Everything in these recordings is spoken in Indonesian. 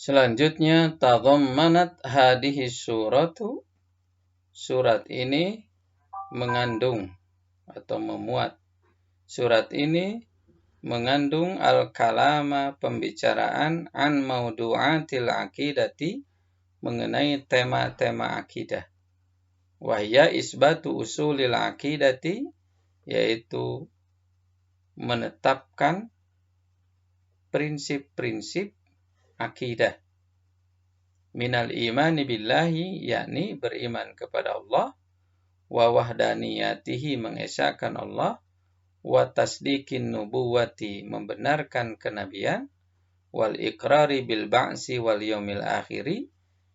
Selanjutnya, tadhammanat hadhihi suratu, surat ini mengandung atau memuat. Surat ini mengandung al-kalama, pembicaraan, an maudu'atil aqidati, mengenai tema-tema akidah. Wahya isbatu usulil aqidati, yaitu menetapkan prinsip-prinsip akidah. Minal imani billahi, yakni beriman kepada Allah, wa wahdaniyatihi, mengesahkan Allah, wa tasdiqin nubuwati, membenarkan kenabian, wal iqrari bil ba'si wal yaumil akhiri,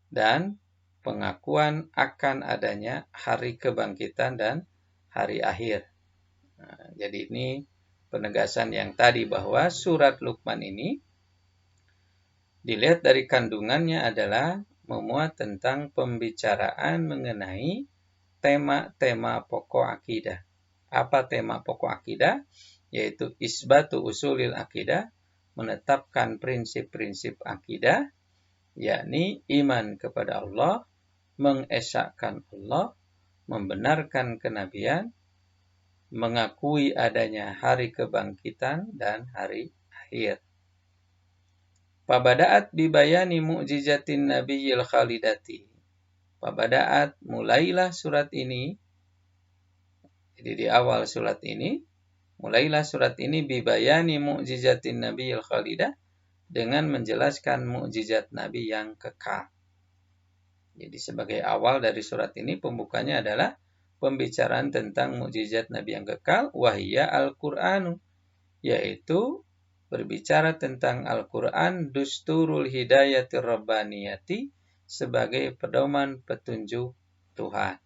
dan pengakuan akan adanya hari kebangkitan dan hari akhir. Nah, jadi ini penegasan yang tadi bahwa surat Luqman ini dilihat dari kandungannya adalah memuat tentang pembicaraan mengenai tema-tema pokok akidah. Apa tema pokok akidah? Yaitu isbatu usulil akidah, menetapkan prinsip-prinsip akidah, yakni iman kepada Allah, mengesahkan Allah, membenarkan kenabian, mengakui adanya hari kebangkitan dan hari akhir. Pabada'at bibayani mu'jizatin nabiyil khalidati. Pabada'at, mulailah surat ini. Jadi di awal surat ini, mulailah surat ini bibayani mu'jizatin nabiyil khalidah, dengan menjelaskan mukjizat Nabi yang kekal. Jadi sebagai awal dari surat ini, pembukanya adalah pembicaraan tentang mukjizat Nabi yang kekal, wahiyya al-Qur'anu, yaitu berbicara tentang Al-Quran, dusturul hidayatir rabbaniyati, sebagai pedoman petunjuk Tuhan.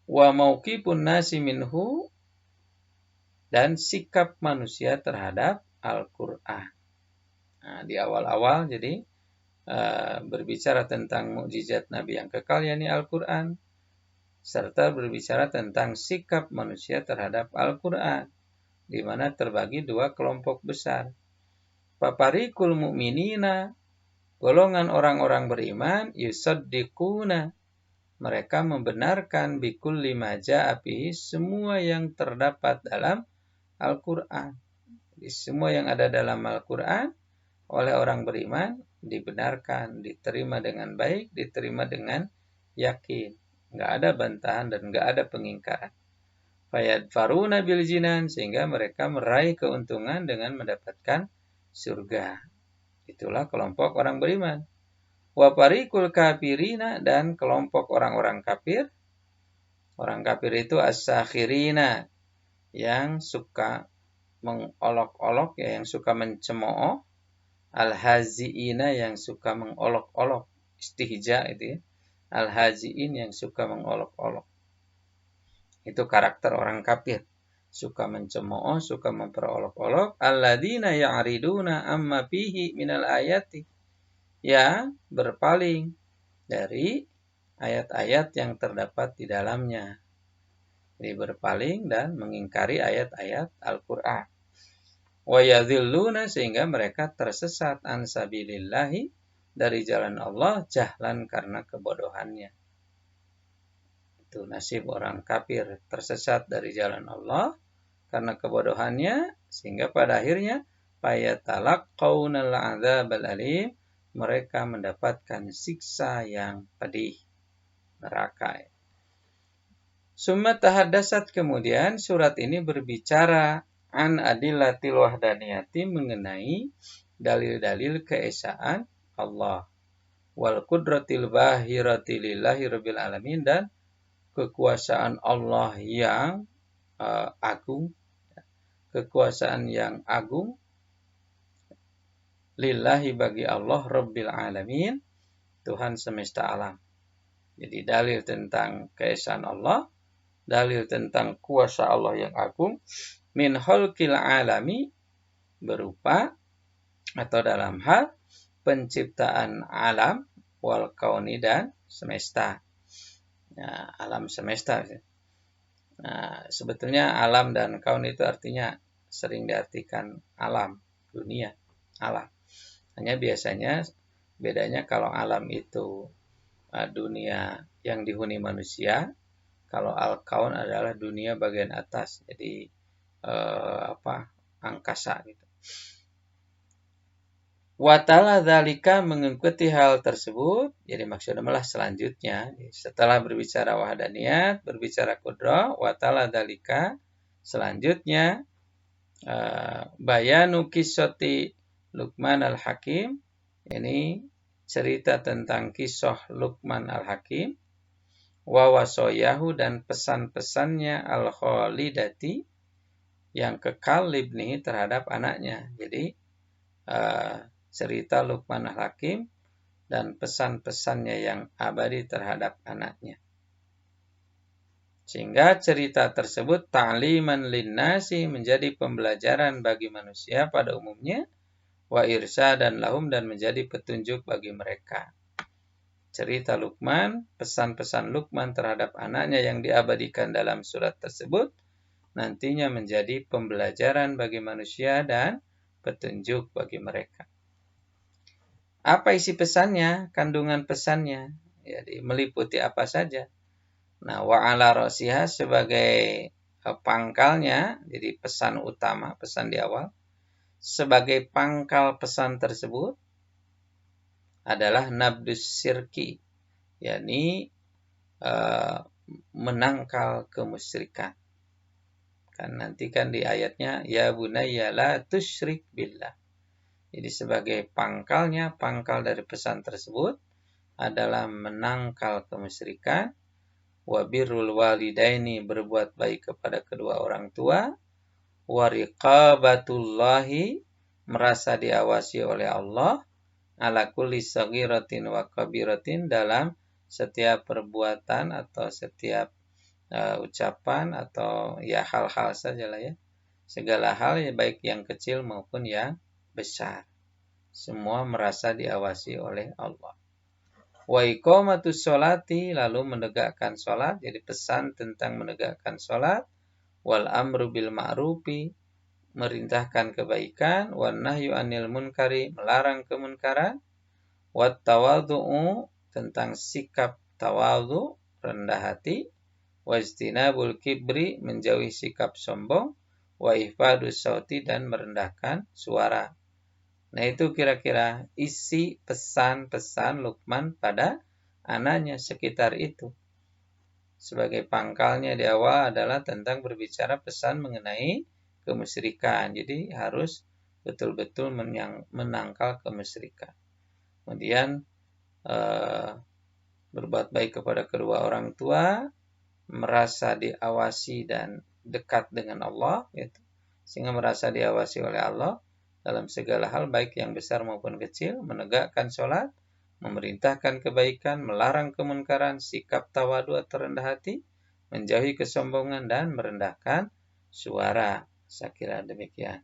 Wa mauqifun nasi minhu, dan sikap manusia terhadap Al-Quran. Nah, di awal-awal jadi berbicara tentang mukjizat Nabi yang kekal, yakni Al-Quran, serta berbicara tentang sikap manusia terhadap Al-Quran, di mana terbagi dua kelompok besar. Paparikul mu'minina, golongan orang-orang beriman, yusaddiquna, mereka membenarkan bikulli ma ja'a bihi, semua yang terdapat dalam Al-Quran. Jadi semua yang ada dalam Al-Quran oleh orang beriman dibenarkan, diterima dengan baik, diterima dengan yakin. Nggak ada bantahan dan nggak ada pengingkaran. Fayadfaruna bil jinan, sehingga mereka meraih keuntungan dengan mendapatkan surga. Itulah kelompok orang beriman. Wa parikul kafirina, dan kelompok orang-orang kafir. Orang kafir itu as-sakhirina, yang suka mengolok-olok, ya, yang suka mencemooh. Al-haziina, yang suka mengolok-olok, istihja itu ya. Al-haziin, yang suka mengolok-olok. Itu karakter orang kafir. Suka mencemooh, suka memperolok-olok. Alladzina ya'riduna amma fihi minal ayati, ya, berpaling dari ayat-ayat yang terdapat di dalamnya. Jadi berpaling dan mengingkari ayat-ayat Al-Quran. Wa yadhilluna, sehingga mereka tersesat, an sabilillahi, dari jalan Allah, jahlan, karena kebodohannya. Itu nasib orang kafir, tersesat dari jalan Allah karena kebodohannya, sehingga pada akhirnya fayatalaqawnal adzabal alim, mereka mendapatkan siksa yang pedih, neraka. Summa tahaddasat, kemudian surat ini berbicara an adillatil wahdaniyati, mengenai dalil-dalil keesaan Allah, wal qudratil bahirati lillahi rabbil alamin, dan kekuasaan Allah yang agung, kekuasaan yang agung, lillahi, bagi Allah, rabbil alamin, Tuhan semesta alam. Jadi dalil tentang keesaan Allah, dalil tentang kuasa Allah yang agung, min khalqil alami, berupa atau dalam hal penciptaan alam, wal kauni, dan semesta. Ya, alam semesta. Nah, sebetulnya alam dan kaun itu artinya sering diartikan alam, dunia, alam. Hanya biasanya bedanya kalau alam itu dunia yang dihuni manusia, kalau al-kaun adalah dunia bagian atas, jadi angkasa gitu. Watala dzalika mengikuti hal tersebut, jadi maksudnya malah selanjutnya setelah berbicara wahdaniyat, berbicara qudrah, watala dzalika selanjutnya bayanu qissati Luqman al-Hakim, ini cerita tentang kisah Luqman al-Hakim, wa wasoyahu dan pesan-pesannya al-khalidati yang kekal libni terhadap anaknya. Jadi cerita Luqman al-Hakim dan pesan-pesannya yang abadi terhadap anaknya. Sehingga cerita tersebut ta'liman linnasi, menjadi pembelajaran bagi manusia pada umumnya, wa irsadan lahum, dan menjadi petunjuk bagi mereka. Cerita Luqman, pesan-pesan Luqman terhadap anaknya yang diabadikan dalam surat tersebut nantinya menjadi pembelajaran bagi manusia dan petunjuk bagi mereka. Apa isi pesannya? Kandungan pesannya, jadi meliputi apa saja? Nah, wa ala rasiha sebagai pangkalnya, jadi pesan utama, pesan di awal, sebagai pangkal pesan tersebut adalah nabdus syirki, yakni menangkal kemusyrikan. Kan nanti kan di ayatnya ya bunayya la tusyrik billah. Jadi sebagai pangkalnya, pangkal dari pesan tersebut adalah menangkal kemusyrikan, wa birrul walidaini, berbuat baik kepada kedua orang tua, wa riqabatullahi, merasa diawasi oleh Allah, ala kulli saghiratin wa kabiratin, dalam setiap perbuatan atau setiap ucapan atau ya hal-hal sajalah ya. Segala hal ya, baik yang kecil maupun yang besar. Semua merasa diawasi oleh Allah. Wa iqamatus sholati, lalu menegakkan sholat, jadi pesan tentang menegakkan sholat. Wal amru bil ma'rufi, merintahkan kebaikan. Wan nahyu anil munkari, melarang kemunkaran. Wat tawadhu'u, tentang sikap tawadhu, rendah hati. Wajtinabul kibri, menjauhi sikap sombong. Wa ihfadus sauti, dan merendahkan suara. Nah, itu kira-kira isi pesan-pesan Luqman pada anaknya, sekitar itu. Sebagai pangkalnya di awal adalah tentang berbicara pesan mengenai kemusyrikan. Jadi harus betul-betul menangkal kemusyrikan. Kemudian berbuat baik kepada kedua orang tua, merasa diawasi dan dekat dengan Allah, gitu. Sehingga merasa diawasi oleh Allah dalam segala hal, baik yang besar maupun kecil, menegakkan sholat, memerintahkan kebaikan, melarang kemunkaran, sikap tawadu atau rendah hati, menjauhi kesombongan, dan merendahkan suara. Saya kira demikian.